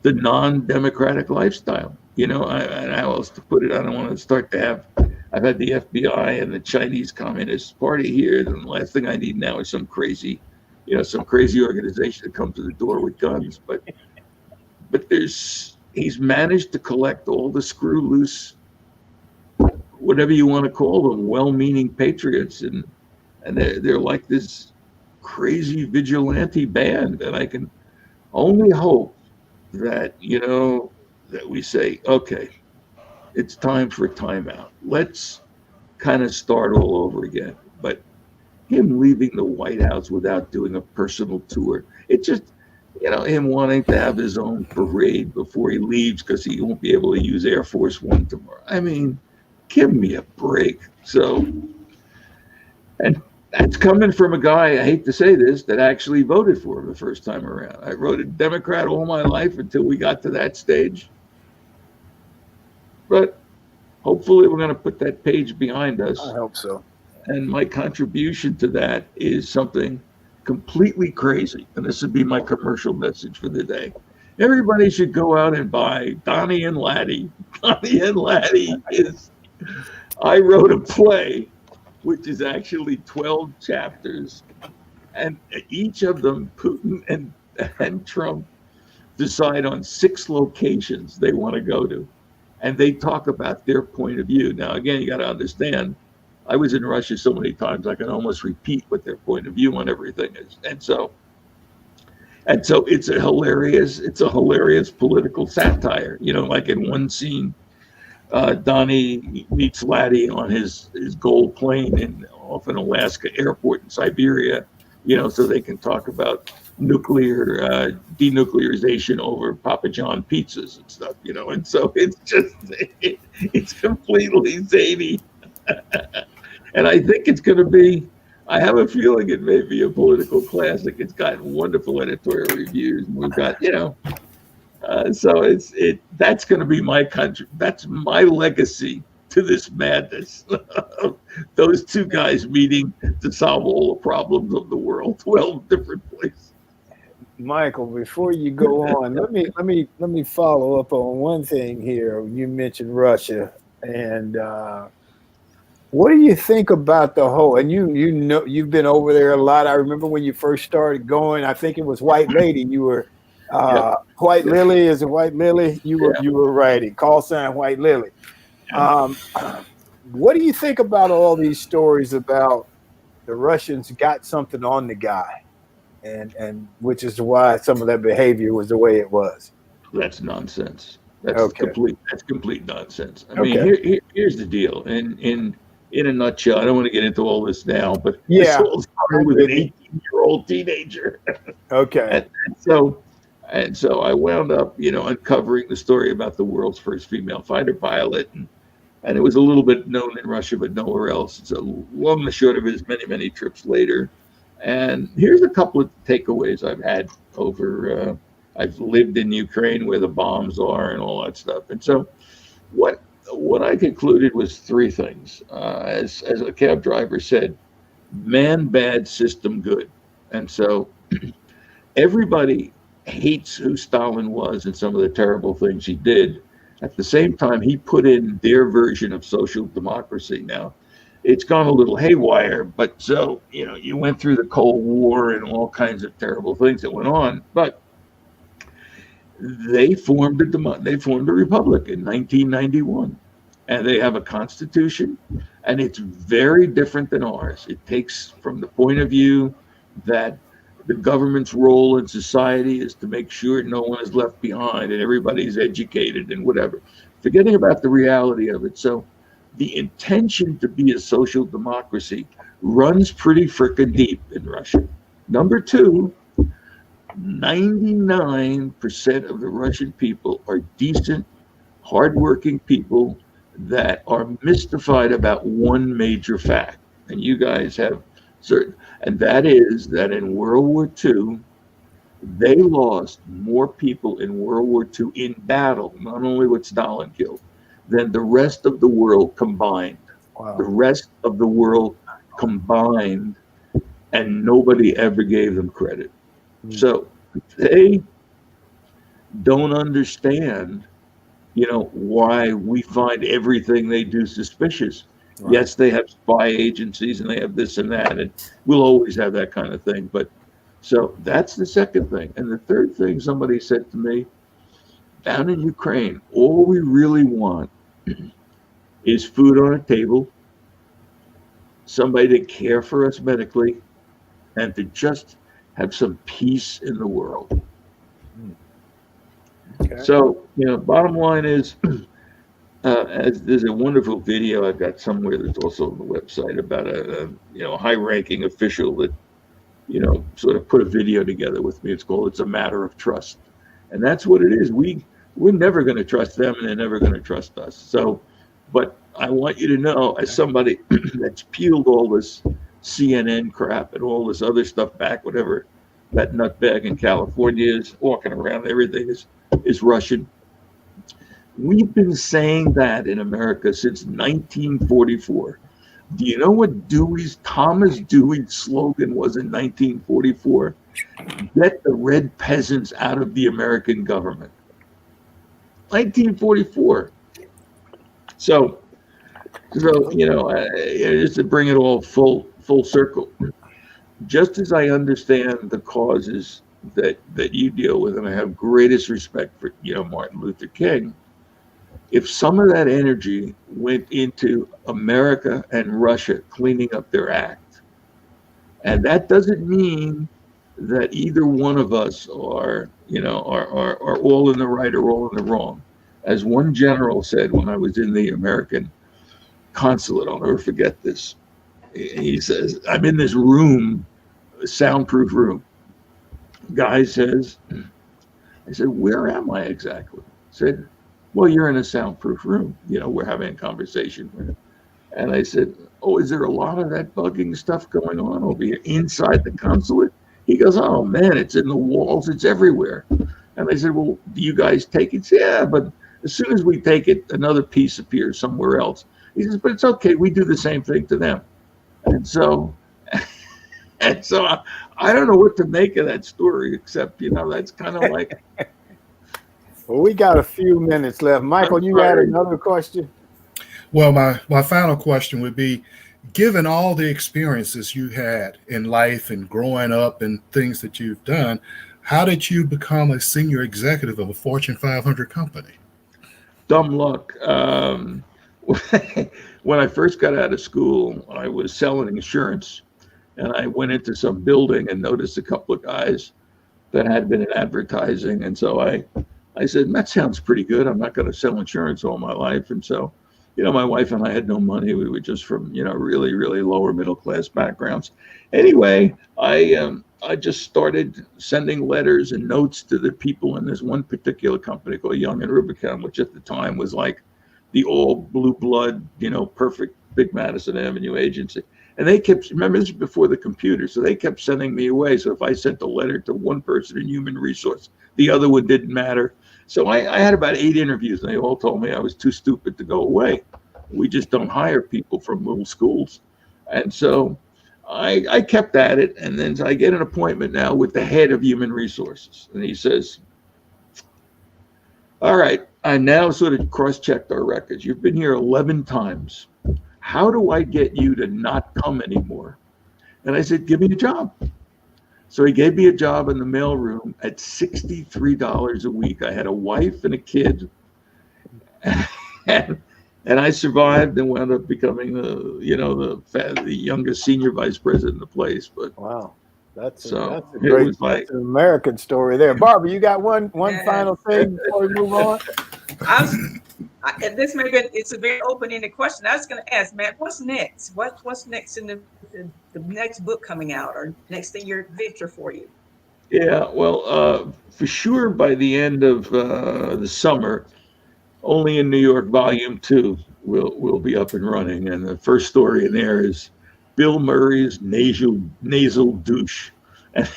the non-democratic lifestyle. How else to put it? I don't want to start to have, I've had the FBI and the Chinese Communist Party here. And the last thing I need now is some crazy organization to come to the door with guns. But he's managed to collect all the screw loose, whatever you want to call them, well-meaning patriots, and they're like this crazy vigilante band. And I can only hope that that we say, okay, it's time for a timeout. Let's kind of start all over again. But him leaving the White House without doing a personal tour, it just, him wanting to have his own parade before he leaves because he won't be able to use Air Force One tomorrow. I mean, give me a break. So, and that's coming from a guy, I hate to say this, that actually voted for him the first time around. I voted Democrat all my life until we got to that stage. But hopefully we're going to put that page behind us. I hope so. And my contribution to that is something completely crazy. And this would be my commercial message for the day. Everybody should go out and buy Donnie and Laddie. Donnie and Laddie is, I wrote a play, which is actually 12 chapters. And each of them, Putin and Trump decide on 6 locations they want to go to. And they talk about their point of view. Now, again, you got to understand, I was in Russia so many times, I can almost repeat what their point of view on everything is. And so it's a hilarious political satire. Like in one scene, Donnie meets Laddie on his gold plane off an Alaska airport in Siberia, so they can talk about nuclear denuclearization over Papa John pizzas and stuff, and so it's just it's completely zany. And I think it's going to be, I have a feeling it may be a political classic. It's gotten wonderful editorial reviews, and we've got, so that's going to be my country. That's my legacy to this madness. Those two guys meeting to solve all the problems of the world. Well, different place. Michael, before you go on, let me follow up on one thing here. You mentioned Russia, and what do you think about the whole? And you've been over there a lot. I remember when you first started going. I think it was White Lady. You were White Lily. Is it White Lily? You were writing. Call sign White Lily. What do you think about all these stories about the Russians got something on the guy, and which is why some of that behavior was the way it was? That's nonsense. That's complete nonsense. I mean, here's the deal. In a nutshell, I don't want to get into all this now, but this all started with an 18-year-old teenager. Okay. And so I wound up, uncovering the story about the world's first female fighter pilot, and it was a little bit known in Russia, but nowhere else. So long and the short of it is many, many trips later. And here's a couple of takeaways I've had over. I've lived in Ukraine where the bombs are and all that stuff. And so what I concluded was three things. As a cab driver said, man bad, system good. And so everybody hates who Stalin was and some of the terrible things he did. At the same time, he put in their version of social democracy. Now, it's gone a little haywire, but so, you went through the Cold War and all kinds of terrible things that went on, but they formed a republic in 1991, and they have a constitution, and it's very different than ours. It takes from the point of view that the government's role in society is to make sure no one is left behind and everybody's educated and whatever, forgetting about the reality of it. So the intention to be a social democracy runs pretty frickin' deep in Russia. Number two, 99% of the Russian people are decent, hardworking people that are mystified about one major fact. And you guys have certain, and that is that in World War II, they lost more people in World War II in battle, not only with Stalin killed, than the rest of the world combined. Wow. The rest of the world combined, and nobody ever gave them credit. So they don't understand, why we find everything they do suspicious. Right. Yes, they have spy agencies and they have this and that, and we'll always have that kind of thing. But so that's the second thing. And the third thing somebody said to me, down in Ukraine, all we really want is food on a table, somebody to care for us medically, and to just have some peace in the world. Okay. So, bottom line is, as there's a wonderful video I've got somewhere that's also on the website about a high-ranking official that, sort of put a video together with me. It's called "It's a Matter of Trust," and that's what it is. We're never going to trust them, and they're never going to trust us. So, but I want you to know, as somebody that's peeled all this CNN crap and all this other stuff back, whatever that nutbag in California is walking around, everything is Russian. We've been saying that in America since 1944. Do you know what Thomas Dewey's slogan was in 1944? Get the red peasants out of the American government. 1944. So just to bring it all full circle, just as I understand the causes that you deal with, and I have greatest respect for Martin Luther King, if some of that energy went into America and Russia cleaning up their act, and that doesn't mean that either one of us are all in the right or all in the wrong. As one general said when I was in the American consulate, I'll never forget this. He says, I'm in this room, a soundproof room, Guy says, I said, where am I exactly? Said, well, you're in a soundproof room. You know, we're having a conversation. And I said, oh, is there a lot of that bugging stuff going on over here inside the consulate? He goes, oh, man, it's in the walls. It's everywhere. And I said, well, do you guys take it? He said, yeah, but as soon as we take it, another piece appears somewhere else. He says, but it's okay. We do the same thing to them. And so, I don't know what to make of that story, except, you know, that's kind of like. Well, we got a few minutes left. Michael, you had another question? Well, my final question would be, given all the experiences you had in life and growing up and things that you've done, how did you become a senior executive of a Fortune 500 company? Dumb luck. When I first got out of school, I was selling insurance, and I went into some building and noticed a couple of guys that had been in advertising. And so I said, that sounds pretty good. I'm not going to sell insurance all my life. And so, you know, my wife and I had no money. We were just from, you know, really, really lower middle class backgrounds. Anyway, I just started sending letters and notes to the people in this one particular company called Young and Rubicon, which at the time was like the all blue blood, you know, perfect big Madison Avenue agency. And they kept, remember, this is before the computer, so they kept sending me away. So if I sent a letter to one person in human resource, the other one didn't matter. So I had about 8 interviews, and they all told me I was too stupid to go away. We just don't hire people from little schools. And so I kept at it, and then I get an appointment now with the head of human resources. And he says, all right, I now sort of cross-checked our records. You've been here 11 times. How do I get you to not come anymore? And I said, give me a job. So he gave me a job in the mailroom at $63 a week. I had a wife and a kid, and I survived and wound up becoming the youngest senior vice president of the place. But wow, that's a great, that's an American story there. Barbara, you got one final thing before we move on? This may be, it's a very open-ended question. I was going to ask, Matt, what's next? What's next in the next book coming out, or next thing your venture for you? Yeah, well, for sure by the end of the summer, Only in New York Volume 2 will be up and running, and the first story in there is Bill Murray's nasal douche. And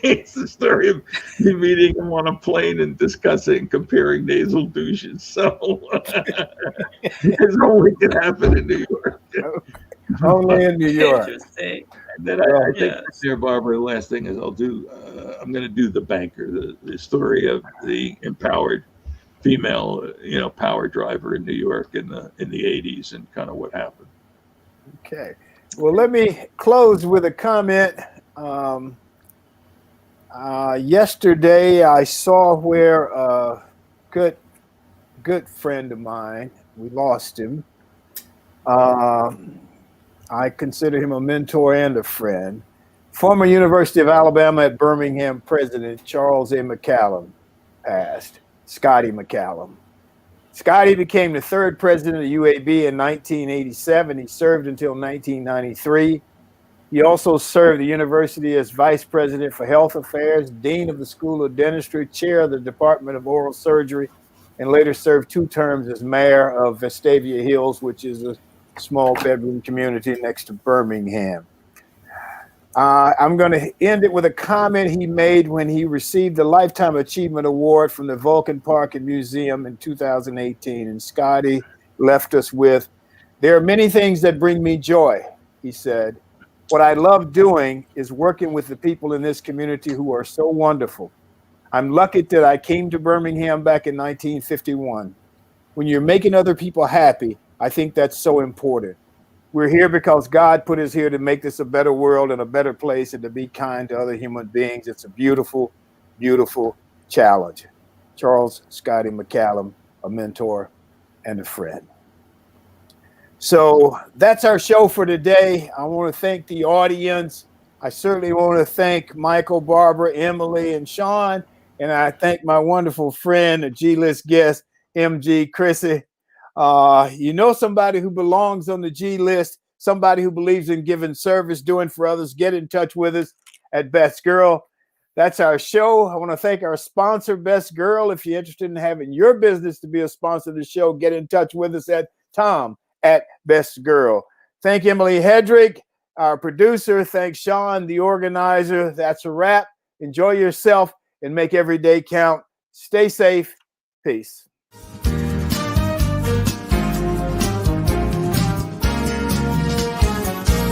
it's the story of me meeting him on a plane and discussing comparing nasal douches. So it's only can happen in New York. Only in New York. And then I think there, Barbara, the last thing is I'm going to do The Banker, the story of the empowered female, power driver in New York in the 80s and kind of what happened. Okay. Well, let me close with a comment. Yesterday, I saw where a good friend of mine, we lost him. I consider him a mentor and a friend. Former University of Alabama at Birmingham president Charles A. McCallum passed. Scotty McCallum. Scotty became the 3rd president of UAB in 1987. He served until 1993. He also served the university as vice president for health affairs, dean of the School of Dentistry, chair of the Department of Oral Surgery, and later served 2 terms as mayor of Vestavia Hills, which is a small bedroom community next to Birmingham. I'm going to end it with a comment he made when he received the Lifetime Achievement Award from the Vulcan Park and Museum in 2018. And Scotty left us with, "There are many things that bring me joy," he said. "What I love doing is working with the people in this community who are so wonderful. I'm lucky that I came to Birmingham back in 1951. When you're making other people happy, I think that's so important. We're here because God put us here to make this a better world and a better place and to be kind to other human beings. It's a beautiful, beautiful challenge." Charles Scotty McCallum, a mentor and a friend. So that's our show for today. I want to thank the audience. I certainly want to thank Michael, Barbara, Emily, and Sean. And I thank my wonderful friend, a G-list guest, MG Crisci. Somebody who belongs on the G list, somebody who believes in giving service, doing for others, get in touch with us at Best Girl. That's our show. I want to thank our sponsor, Best Girl. If you're interested in having your business to be a sponsor of the show, get in touch with us at Thom at Best Girl. Thank Emily Hedrick, our producer. Thanks Sean, the organizer. That's a wrap. Enjoy yourself and make every day count. Stay safe. Peace.